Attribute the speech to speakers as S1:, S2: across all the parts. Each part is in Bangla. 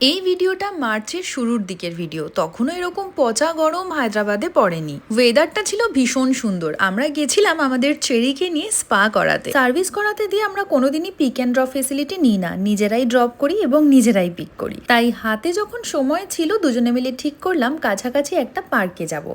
S1: এই ভিডিওটা মার্চের শুরুর দিকের ভিডিও। তখনও এরকম পচা গরম হায়দ্রাবাদে পড়েনি। ওয়েদারটা ছিল ভীষণ সুন্দর। আমরা গেছিলাম আমাদের চেরিকে নিয়ে স্পা করাতে। সার্ভিস করাতে দিয়ে আমরা কোনোদিনই পিক অ্যান্ড ড্রপ ফেসিলিটি নিই না, নিজেরাই ড্রপ করি এবং নিজেরাই পিক করি। তাই হাতে যখন সময় ছিল দুজনে মিলে ঠিক করলাম কাছাকাছি একটা পার্কে যাব।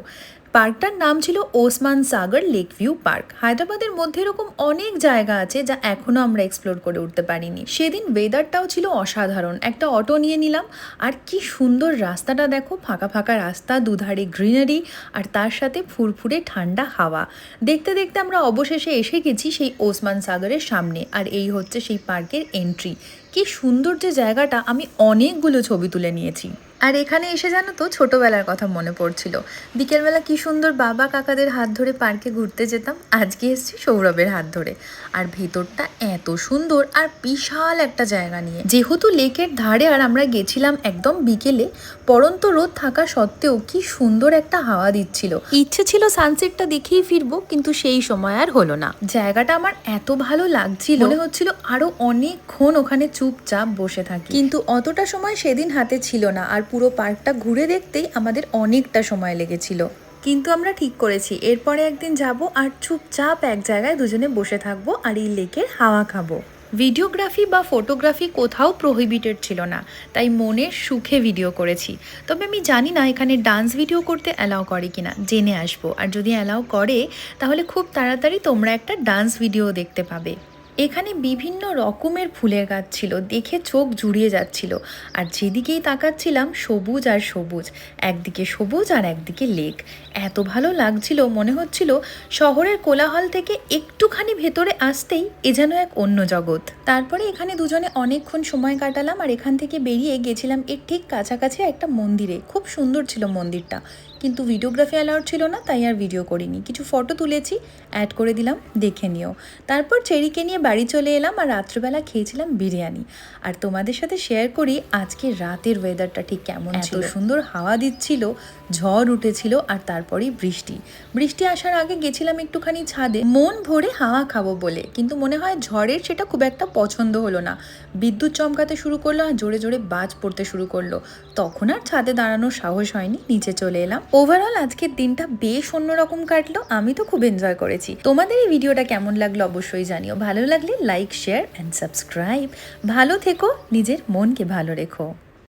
S1: পার্কটার নাম ছিল ওসমান সাগর লেক ভিউ পার্ক। হায়দ্রাবাদের মধ্যে এরকম অনেক জায়গা আছে যা এখনো আমরা এক্সপ্লোর করে উঠতে পারিনি। সেদিন ওয়েদারটাও ছিল অসাধারণ। একটা অটো নিয়ে নিলাম, আর কি সুন্দর রাস্তাটা দেখো, ফাঁকা ফাঁকা রাস্তা, দুধারে গ্রিনারি, আর তার সাথে ফুরফুরে ঠান্ডা হাওয়া। দেখতে দেখতে আমরা অবশেষে এসে গেছি সেই ওসমান সাগরের সামনে, আর এই হচ্ছে সেই পার্কের এন্ট্রি। কি সুন্দর যে জায়গাটা, আমি অনেকগুলো ছবি তুলে নিয়েছি। আর এখানে এসে জানো তো ছোটবেলার কথা মনে পড়ছিল। বিকেলবেলা কি সুন্দর বাবা কাকাদের হাত ধরে পার্কে ঘুরতে যেতাম। আজকে এসেছি সৌরভের হাত ধরে। আর ভেতরটা এত সুন্দর আর বিশাল একটা জায়গা নিয়ে। যেহেতু লেকের ধারে আর আমরা গেছিলাম একদম বিকেলে, পড়ন্ত রোদ থাকা সত্ত্বেও কি সুন্দর একটা হাওয়া দিচ্ছিল। ইচ্ছে ছিল সানসেটটা দেখেই ফিরবো, কিন্তু সেই সময় আর হলো না। জায়গাটা আমার এত ভালো লাগছিল, মনে হচ্ছিল আরো অনেকক্ষণ ওখানে চুপচাপ বসে থাকি, কিন্তু অতটা সময় সেদিন হাতে ছিল না। আর পুরো পার্কটা ঘুরে দেখতেই আমাদের অনেকটা সময় লেগেছিল। কিন্তু আমরা ঠিক করেছি এরপরে একদিন যাব আর চুপচাপ এক জায়গায় দুজনে বসে থাকবো আর এই লেকের হাওয়া খাবো। ভিডিওগ্রাফি বা ফটোগ্রাফি কোথাও প্রহিবিটেড ছিল না, তাই মনের সুখে ভিডিও করেছি। তবে আমি জানি না এখানে ডান্স ভিডিও করতে অ্যালাউ করে কিনা, জেনে আসবো। আর যদি অ্যালাউ করে তাহলে খুব তাড়াতাড়ি তোমরা একটা ডান্স ভিডিও দেখতে পাবে। এখানে বিভিন্ন রকমের ফুলের গাছ ছিল, দেখে চোখ জুড়িয়ে যাচ্ছিল। আর যেদিকেই তাকাচ্ছিলাম সবুজ আর সবুজ, একদিকে সবুজ আর একদিকে লেক। এত ভালো লাগছিল, মনে হচ্ছিল শহরের কোলাহল থেকে একটুখানি ভেতরে আসতেই এ যেন এক অন্য জগৎ। তারপরে এখানে দুজনে অনেকক্ষণ সময় কাটালাম, আর এখান থেকে বেরিয়ে গেছিলাম এর ঠিক কাছাকাছি একটা মন্দিরে। খুব সুন্দর ছিল মন্দিরটা, কিন্তু ভিডিওগ্রাফি অ্যালাউড ছিল না, তাই আর ভিডিও করিনি। কিছু ফটো তুলেছি, অ্যাড করে দিলাম, দেখে নিও। তারপর চেরিকে নিয়ে বাড়ি চলে এলাম, আর রাত্রেবেলা খেয়েছিলাম বিরিয়ানি। আর তোমাদের সাথে শেয়ার করি আজকে রাতের ওয়েদারটা ঠিক কেমন ছিল। সুন্দর হাওয়া দিচ্ছিল, ঝড় উঠেছিল, আর তারপরেই বৃষ্টি আসার আগে গেছিলাম একটুখানি ছাদে মন ভরে হাওয়া খাবো বলে, কিন্তু মনে হয় ঝড়ের সেটা খুব একটা পছন্দ হলো না। বিদ্যুৎ চমকাতে শুরু করলো আর জোরে জোরে বাজ পড়তে শুরু করলো। তখন আর ছাদে দাঁড়ানোর সাহস হয়নি, নিচে চলে এলাম। ওভারঅল আজকের দিনটা বেশ অন্যরকম কাটলো, আমি তো খুব এনজয় করেছি। তোমাদের এই ভিডিওটা কেমন লাগলো অবশ্যই জানিও। ভালো লাগলে লাইক, শেয়ার অ্যান্ড সাবস্ক্রাইব। ভালো থেকো, নিজের মনকে ভালো রেখো।